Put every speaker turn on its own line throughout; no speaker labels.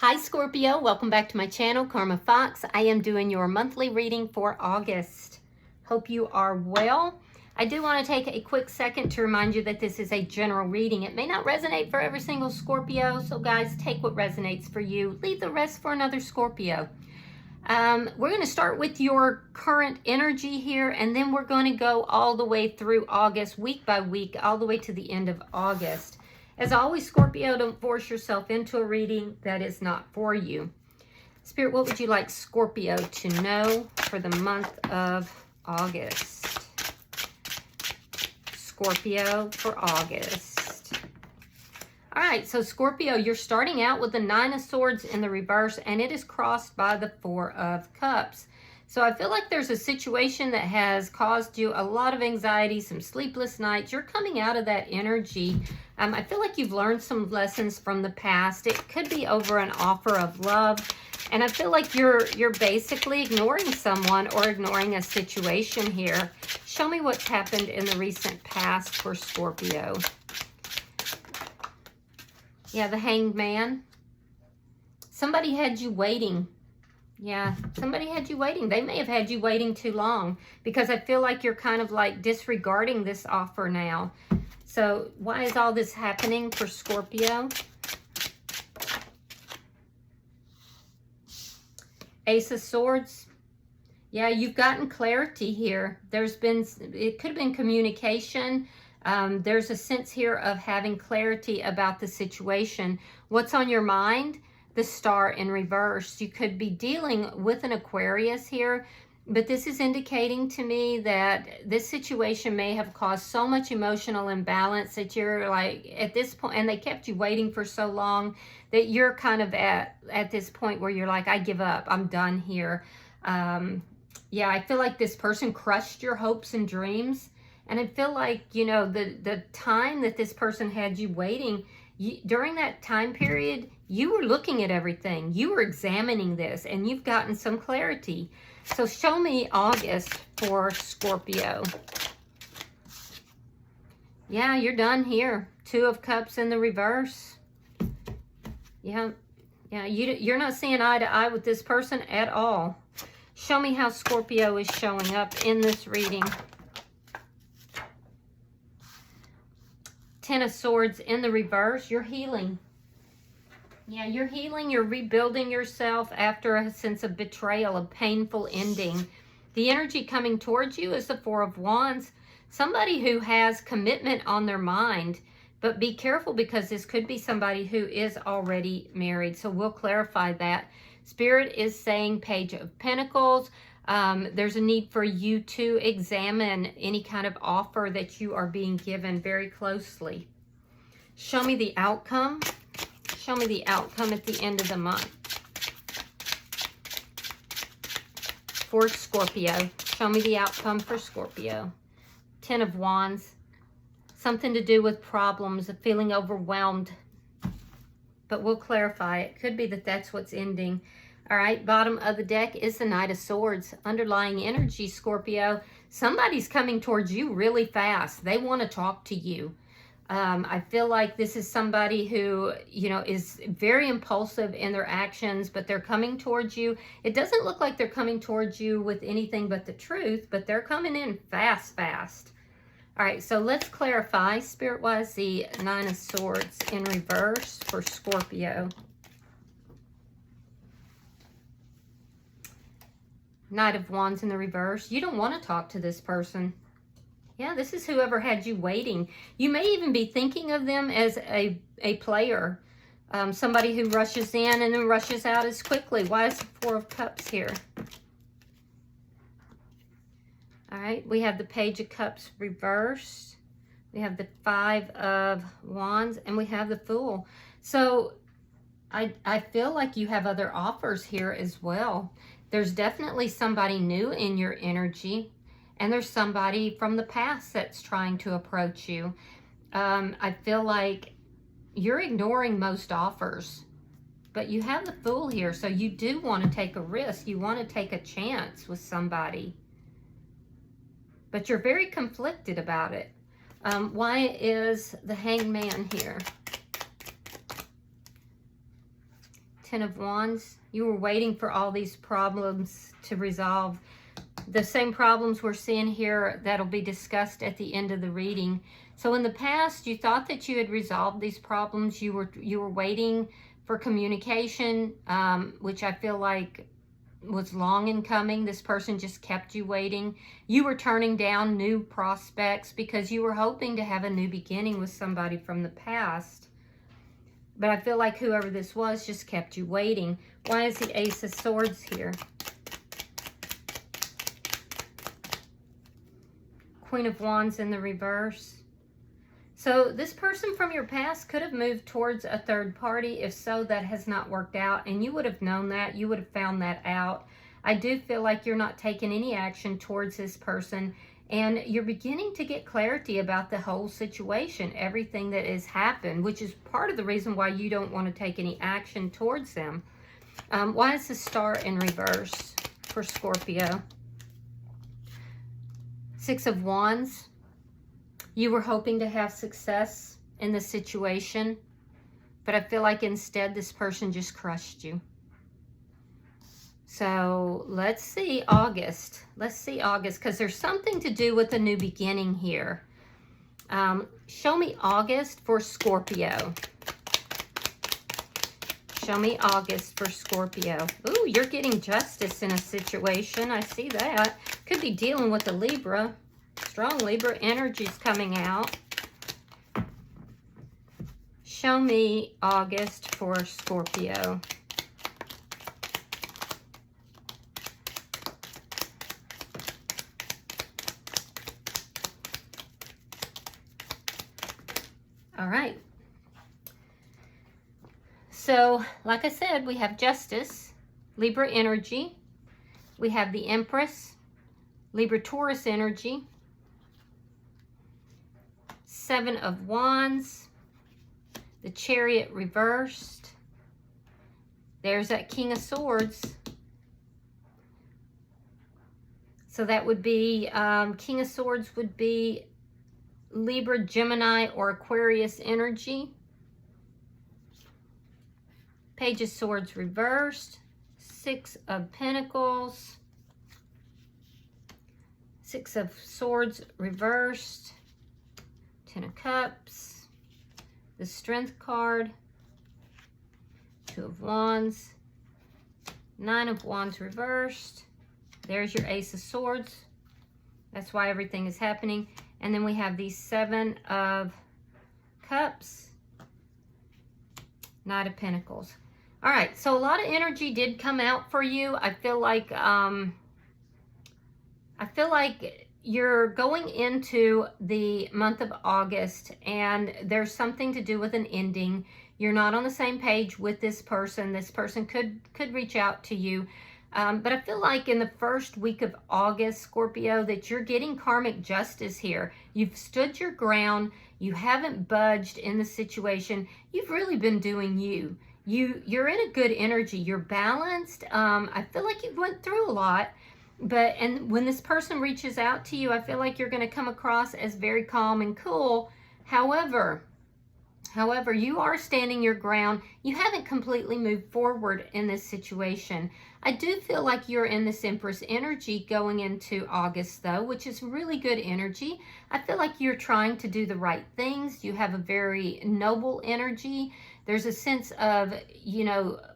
Hi Scorpio, welcome back to my channel, Karma Fox. I am doing your monthly reading for August. Hope you are well. I do want to take a quick second to remind you that this is a general reading. It may not resonate for every single Scorpio, so guys, take what resonates for you. Leave the rest for another Scorpio. We're going to start with your current energy here, and then we're going to go all the way through August, week by week, all the way to the end of August. As always, Scorpio, don't force yourself into a reading that is not for you. Spirit, what would you like Scorpio to know for the month of August? Scorpio for August. All right, so Scorpio, you're starting out with the Nine of Swords in the reverse, and it is crossed by the Four of Cups. So I feel like there's a situation that has caused you a lot of anxiety, some sleepless nights. You're coming out of that energy. I feel like you've learned some lessons from the past. It could be over an offer of love. And I feel like you're basically ignoring someone or ignoring a situation here. Show me what's happened in the recent past for Scorpio. Yeah, the Hanged Man. Somebody had you waiting. Yeah, somebody had you waiting. They may have had you waiting too long, because I feel like you're kind of like disregarding this offer now. So why is all this happening for Scorpio? Ace of Swords. Yeah, you've gotten clarity here. It could have been communication. There's a sense here of having clarity about the situation. What's on your mind? The Star in reverse. You could be dealing with an Aquarius here, but this is indicating to me that this situation may have caused so much emotional imbalance that you're like at this point, and they kept you waiting for so long that you're kind of at this point where you're like, I give up, I'm done here. Yeah, I feel like this person crushed your hopes and dreams, and I feel like, you know, the time that this person had you waiting, during that time period, you were looking at everything. You were examining this, and you've gotten some clarity. So show me August for Scorpio. Yeah, you're done here. Two of Cups in the reverse. Yeah, you're not seeing eye to eye with this person at all. Show me how Scorpio is showing up in this reading. Ten of Swords in the reverse. You're healing. Yeah, you're healing. You're rebuilding yourself after a sense of betrayal, a painful ending. The energy coming towards you is the Four of Wands. Somebody who has commitment on their mind. But be careful, because this could be somebody who is already married. So we'll clarify that. Spirit is saying Page of Pentacles. There's a need for you to examine any kind of offer that you are being given very closely. Show me the outcome. Show me the outcome at the end of the month for Scorpio. Show me the outcome for Scorpio. Ten of Wands. Something to do with problems, of feeling overwhelmed. But we'll clarify. It could be that that's what's ending. All right, bottom of the deck is the Knight of Swords. Underlying energy, Scorpio. Somebody's coming towards you really fast. They want to talk to you. I feel like this is somebody who, you know, is very impulsive in their actions, but they're coming towards you. It doesn't look like they're coming towards you with anything but the truth, but they're coming in fast. All right, so let's clarify. Spirit-wise, the Nine of Swords in reverse for Scorpio. Knight of Wands in the reverse. You don't want to talk to this person. Yeah, this is whoever had you waiting. You may even be thinking of them as a player. Somebody who rushes in and then rushes out as quickly. Why is the Four of Cups here? All right, we have the Page of Cups reversed. We have the Five of Wands, and we have the Fool. So I feel like you have other offers here as well. There's definitely somebody new in your energy, and there's somebody from the past that's trying to approach you. I feel like you're ignoring most offers, but you have the Fool here, so you do want to take a risk. You want to take a chance with somebody, but you're very conflicted about it. Why is the Hanged Man here? Ten of Wands. You were waiting for all these problems to resolve. The same problems we're seeing here that'll be discussed at the end of the reading. So in the past, you thought that you had resolved these problems. You were waiting for communication, which I feel like was long in coming. This person just kept you waiting. You were turning down new prospects because you were hoping to have a new beginning with somebody from the past. But I feel like whoever this was just kept you waiting. Why is the Ace of Swords here? Queen of Wands in the reverse. So this person from your past could have moved towards a third party. If so, that has not worked out, and you would have known that. You would have found that out. I do feel like you're not taking any action towards this person, and you're beginning to get clarity about the whole situation, everything that has happened, which is part of the reason why you don't want to take any action towards them. Why is the Star in reverse for Scorpio? Six of Wands. You were hoping to have success in the situation, but I feel like instead this person just crushed you. So let's see August. Let's see August, because there's something to do with a new beginning here. Show me August for Scorpio. Show me August for Scorpio. Ooh, you're getting justice in a situation. I see that. Could be dealing with a Libra. Strong Libra energies coming out. Show me August for Scorpio. All right. So, like I said, we have Justice, Libra energy. We have the Empress, Libra Taurus energy. Seven of Wands, the Chariot reversed. There's that King of Swords. So that would be, King of Swords would be Libra, Gemini, or Aquarius energy. Page of Swords reversed. Six of Pentacles. Six of Swords reversed. Ten of Cups, the Strength card, Two of Wands, Nine of Wands reversed. There's your Ace of Swords. That's why everything is happening. And then we have the Seven of Cups, Knight of Pentacles. All right, so a lot of energy did come out for you. I feel like you're going into the month of August, and there's something to do with an ending. You're not on the same page with this person. This person could reach out to you. But I feel like in the first week of August, Scorpio, that you're getting karmic justice here. You've stood your ground. You haven't budged in the situation. You've really been doing you. You're in a good energy. You're balanced. I feel like you went through a lot. And when this person reaches out to you, I feel like you're going to come across as very calm and cool. However, you are standing your ground. You haven't completely moved forward in this situation. I do feel like you're in this Empress energy going into August, though, which is really good energy. I feel like you're trying to do the right things. You have a very noble energy. There's a sense of,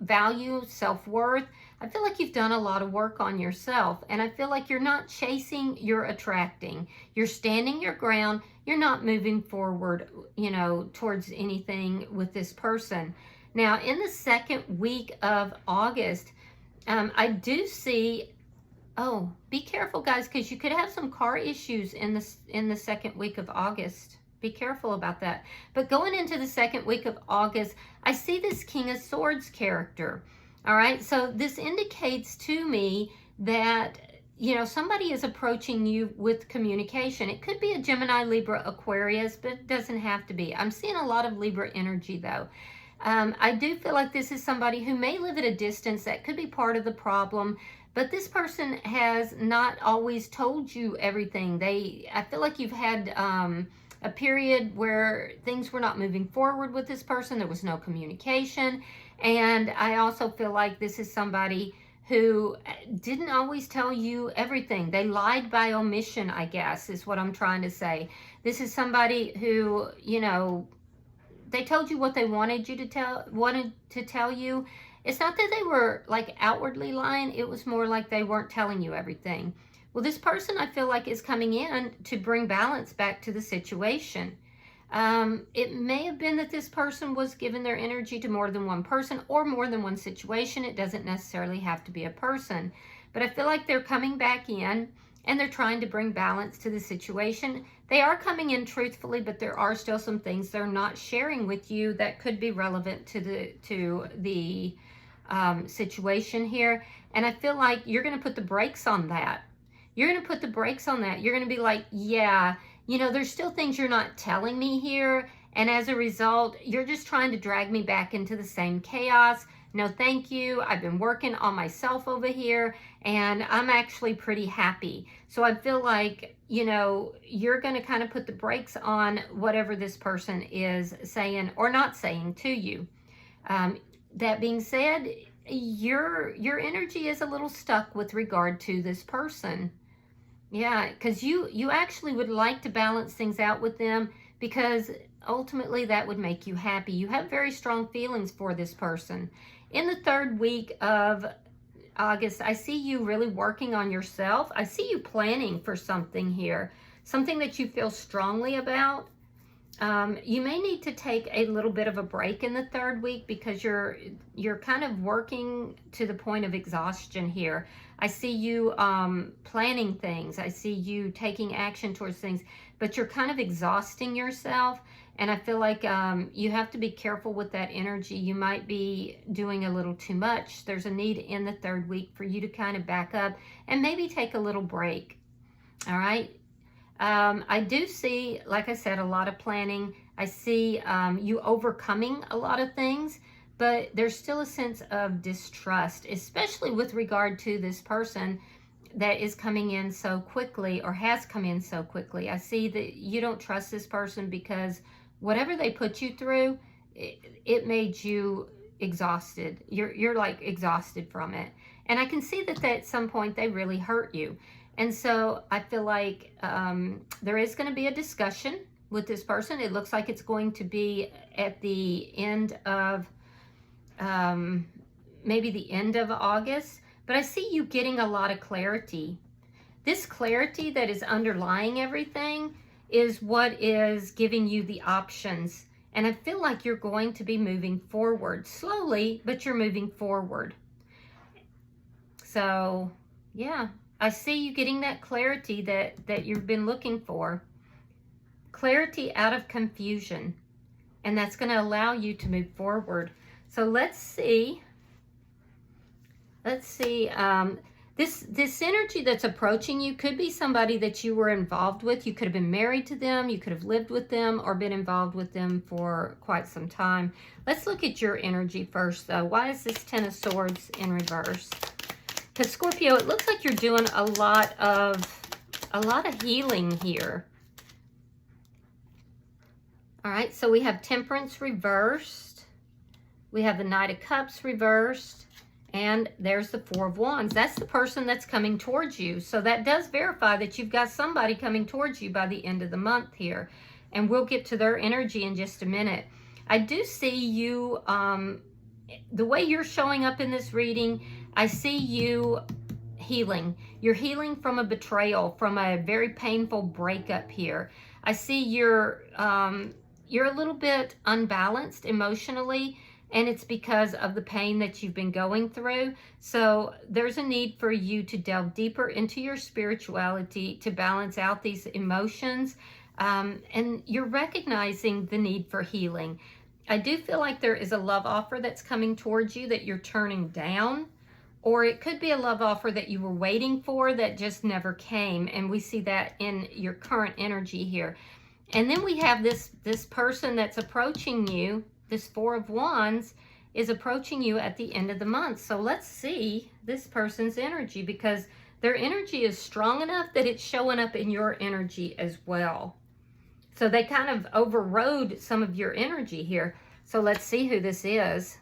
value, self-worth. I feel like you've done a lot of work on yourself, and I feel like you're not chasing, you're attracting. You're standing your ground. You're not moving forward, towards anything with this person. Now, in the second week of August, I do see, be careful, guys, because you could have some car issues in the second week of August. Be careful about that. But going into the second week of August, I see this King of Swords character. All right, so this indicates to me that, somebody is approaching you with communication. It could be a Gemini, Libra, Aquarius, but it doesn't have to be. I'm seeing a lot of Libra energy, though. I do feel like this is somebody who may live at a distance. That could be part of the problem. But this person has not always told you everything. I feel like you've had a period where things were not moving forward with this person. There was no communication. And I also feel like this is somebody who didn't always tell you everything. They lied by omission, I guess, is what I'm trying to say. This is somebody who, you know, they told you what they wanted to tell you. It's not that they were like outwardly lying. It was more like they weren't telling you everything. Well, this person I feel like is coming in to bring balance back to the situation. It may have been that this person was giving their energy to more than one person or more than one situation. It doesn't necessarily have to be a person. But I feel like they're coming back in and they're trying to bring balance to the situation. They are coming in truthfully, but there are still some things they're not sharing with you that could be relevant to the situation here. And I feel like you're going to put the brakes on that. You're going to put the brakes on that. You're going to be like, yeah, you know, there's still things you're not telling me here. And as a result, you're just trying to drag me back into the same chaos. No, thank you. I've been working on myself over here and I'm actually pretty happy. So I feel like, you know, you're going to kind of put the brakes on whatever this person is saying or not saying to you. That being said, your energy is a little stuck with regard to this person. Yeah, because you actually would like to balance things out with them because ultimately that would make you happy. You have very strong feelings for this person. In the third week of August, I see you really working on yourself. I see you planning for something here, something that you feel strongly about. You may need to take a little bit of a break in the third week because you're kind of working to the point of exhaustion here. I see you planning things. I see you taking action towards things, but you're kind of exhausting yourself. And I feel like you have to be careful with that energy. You might be doing a little too much. There's a need in the third week for you to kind of back up and maybe take a little break. All right. I do see, like I said, a lot of planning. I see you overcoming a lot of things, but there's still a sense of distrust, especially with regard to this person that is coming in so quickly or has come in so quickly. I see that you don't trust this person because whatever they put you through, it made you exhausted. You're like exhausted from it. And I can see that at some point they really hurt you. And so I feel like there is going to be a discussion with this person. It looks like it's going to be at the end of, maybe the end of August. But I see you getting a lot of clarity. This clarity that is underlying everything is what is giving you the options. And I feel like you're going to be moving forward slowly, but you're moving forward. So, yeah. I see you getting that clarity that you've been looking for. Clarity out of confusion. And that's going to allow you to move forward. So let's see. Let's see. This energy that's approaching you could be somebody that you were involved with. You could have been married to them. You could have lived with them or been involved with them for quite some time. Let's look at your energy first, though. Why is this Ten of Swords in reverse? Because Scorpio, it looks like you're doing a lot of healing here. All right, so we have Temperance reversed. We have the Knight of Cups reversed. And there's the Four of Wands. That's the person that's coming towards you. So that does verify that you've got somebody coming towards you by the end of the month here. And we'll get to their energy in just a minute. I do see you, the way you're showing up in this reading, I see you healing. You're healing from a betrayal, from a very painful breakup here. I see you're a little bit unbalanced emotionally, and it's because of the pain that you've been going through. So there's a need for you to delve deeper into your spirituality to balance out these emotions. And you're recognizing the need for healing. I do feel like there is a love offer that's coming towards you that you're turning down. Or it could be a love offer that you were waiting for that just never came. And we see that in your current energy here. And then we have this person that's approaching you. This Four of Wands is approaching you at the end of the month. So let's see this person's energy, because their energy is strong enough that it's showing up in your energy as well. So they kind of overrode some of your energy here. So let's see who this is.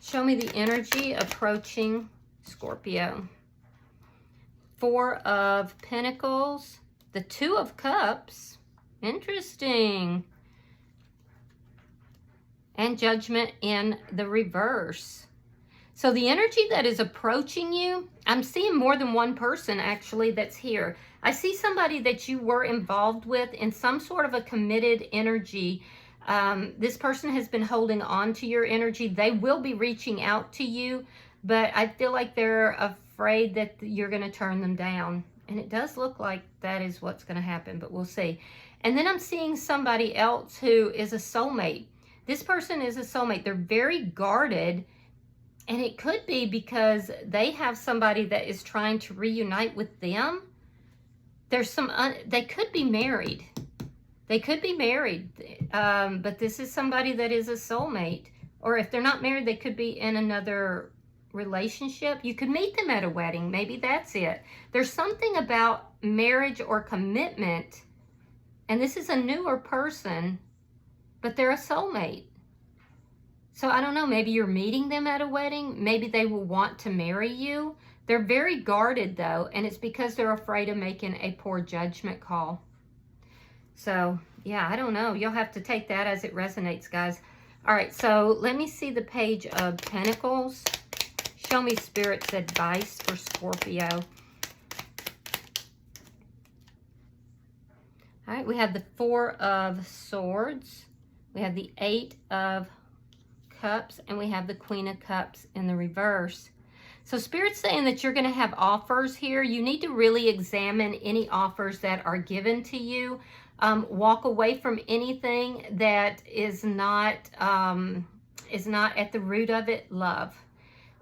Show me the energy approaching Scorpio. 4 of Pentacles, the 2 of Cups, interesting, and Judgment in the reverse. So the energy that is approaching you, I'm seeing more than one person actually that's here. I see somebody that you were involved with in some sort of a committed energy. This person has been holding on to your energy. They will be reaching out to you, but I feel like they're afraid that you're going to turn them down. And it does look like that is what's going to happen, but we'll see. And then I'm seeing somebody else who is a soulmate. This person is a soulmate. They're very guarded. And it could be because they have somebody that is trying to reunite with them. There's some, they could be married. They could be married, but this is somebody that is a soulmate. Or if they're not married, they could be in another relationship. You could meet them at a wedding. Maybe that's it. There's something about marriage or commitment, and this is a newer person, but they're a soulmate. So I don't know, maybe you're meeting them at a wedding. Maybe they will want to marry you. They're very guarded though, and it's because they're afraid of making a poor judgment call. So yeah, I don't know. You'll have to take that as it resonates, guys. All right, so let me see the Page of Pentacles. Show me Spirit's advice for Scorpio. All right, we have the 4 of Swords. We have the 8 of Cups, and we have the Queen of Cups in the reverse. So Spirit's saying that you're going to have offers here. You need to really examine any offers that are given to you. Walk away from anything that is not at the root of it love,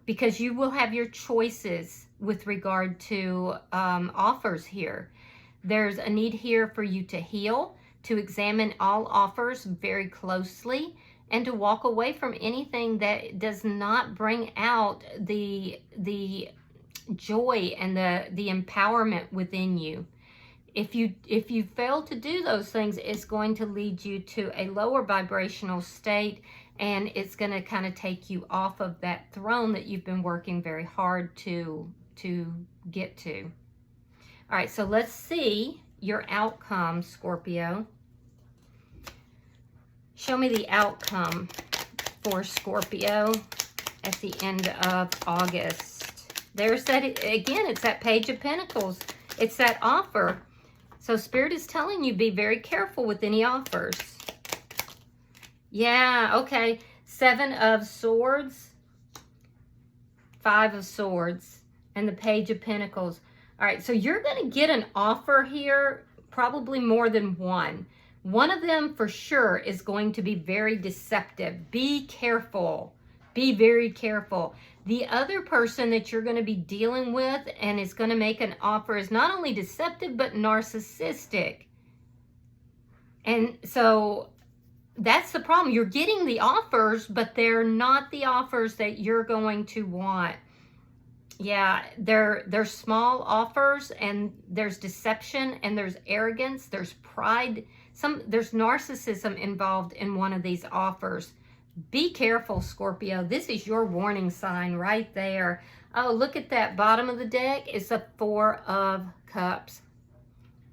because you will have your choices with regard to offers here. There's a need here for you to heal, to examine all offers very closely, and to walk away from anything that does not bring out the joy and the empowerment within you. If you fail to do those things, it's going to lead you to a lower vibrational state, and it's going to kind of take you off of that throne that you've been working very hard to get to. All right, so let's see your outcome, Scorpio. Show me the outcome for Scorpio at the end of August. There's that, again, it's that Page of Pentacles. It's that offer. So Spirit is telling you, be very careful with any offers. Yeah, okay. 7 of Swords, 5 of Swords, and the Page of Pentacles. All right, so you're going to get an offer here, probably more than one. One of them for sure is going to be very deceptive. Be careful. Be very careful. The other person that you're going to be dealing with and is going to make an offer is not only deceptive, but narcissistic. And so that's the problem. You're getting the offers, but they're not the offers that you're going to want. Yeah, they're small offers, and there's deception, and there's arrogance, there's pride. There's narcissism involved in one of these offers. Be careful, Scorpio. This is your warning sign right there. Oh, look at that bottom of the deck. It's a 4 of Cups.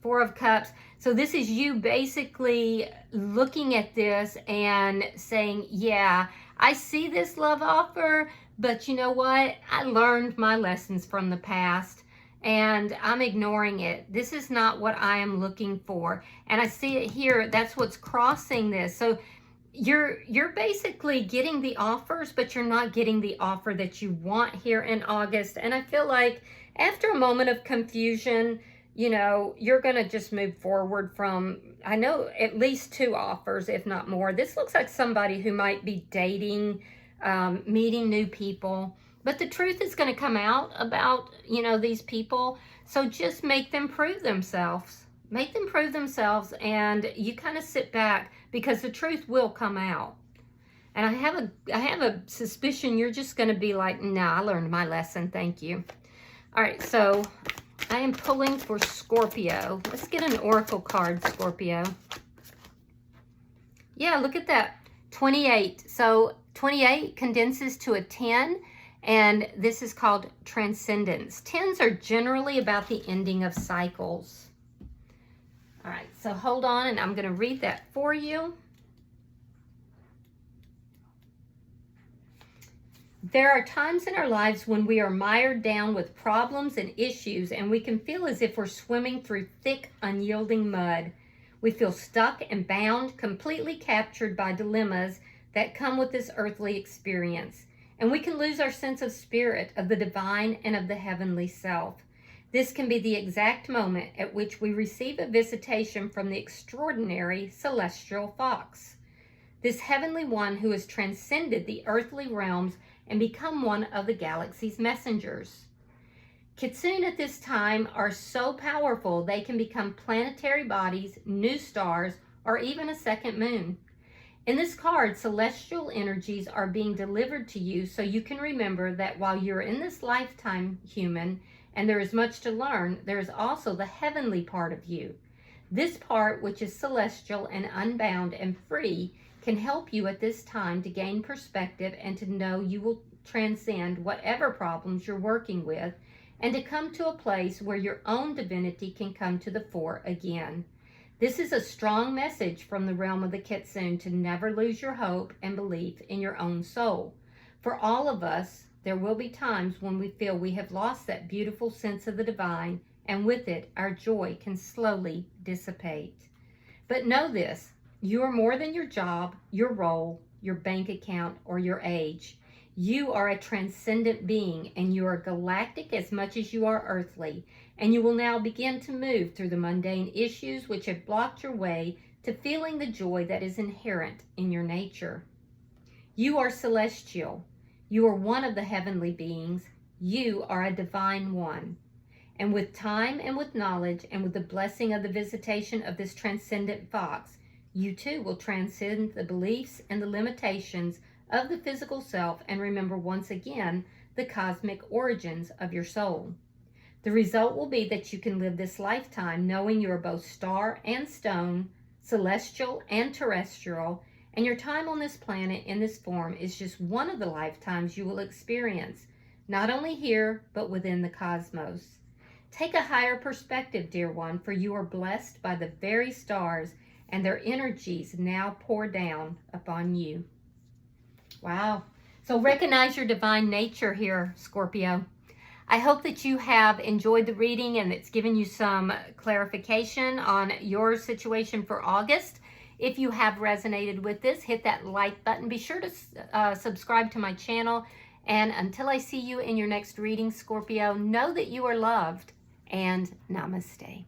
4 of Cups. So this is you basically looking at this and saying, yeah, I see this love offer, but you know what? I learned my lessons from the past, and I'm ignoring it. This is not what I am looking for. And I see it here. That's what's crossing this. So you're basically getting the offers, but you're not getting the offer that you want here in August. And I feel like after a moment of confusion, you know, you're going to just move forward from, I know, at least 2 offers, if not more. This looks like somebody who might be dating, meeting new people. But the truth is going to come out about, you know, these people. So just make them prove themselves. Make them prove themselves, and you kind of sit back, because the truth will come out. And I have a suspicion you're just going to be like, nah, I learned my lesson. Thank you. All right, so I am pulling for Scorpio. Let's get an oracle card, Scorpio. Yeah, look at that. 28. So 28 condenses to a 10, and this is called transcendence. 10s are generally about the ending of cycles. All right, so hold on, and I'm going to read that for you. There are times in our lives when we are mired down with problems and issues, and we can feel as if we're swimming through thick, unyielding mud. We feel stuck and bound, completely captured by dilemmas that come with this earthly experience. And we can lose our sense of spirit, of the divine, and of the heavenly self. This can be the exact moment at which we receive a visitation from the extraordinary celestial fox, this heavenly one who has transcended the earthly realms and become one of the galaxy's messengers. Kitsune at this time are so powerful they can become planetary bodies, new stars, or even a second moon. In this card, celestial energies are being delivered to you so you can remember that while you're in this lifetime human and there is much to learn, there is also the heavenly part of you. This part, which is celestial and unbound and free, can help you at this time to gain perspective and to know you will transcend whatever problems you're working with and to come to a place where your own divinity can come to the fore again. This is a strong message from the realm of the Kitsune to never lose your hope and belief in your own soul. For all of us, there will be times when we feel we have lost that beautiful sense of the divine, and with it, our joy can slowly dissipate. But know this, you are more than your job, your role, your bank account, or your age. You are a transcendent being, and you are galactic as much as you are earthly, and you will now begin to move through the mundane issues which have blocked your way to feeling the joy that is inherent in your nature. You are celestial. You are one of the heavenly beings. You are a divine one. And with time and with knowledge and with the blessing of the visitation of this transcendent fox, you too will transcend the beliefs and the limitations of the physical self and remember once again the cosmic origins of your soul. The result will be that you can live this lifetime knowing you are both star and stone, celestial and terrestrial, and your time on this planet in this form is just one of the lifetimes you will experience, not only here, but within the cosmos. Take a higher perspective, dear one, for you are blessed by the very stars, and their energies now pour down upon you. Wow. So recognize your divine nature here, Scorpio. I hope that you have enjoyed the reading and it's given you some clarification on your situation for August. If you have resonated with this, hit that like button. Be sure to subscribe to my channel. And until I see you in your next reading, Scorpio, know that you are loved, and namaste.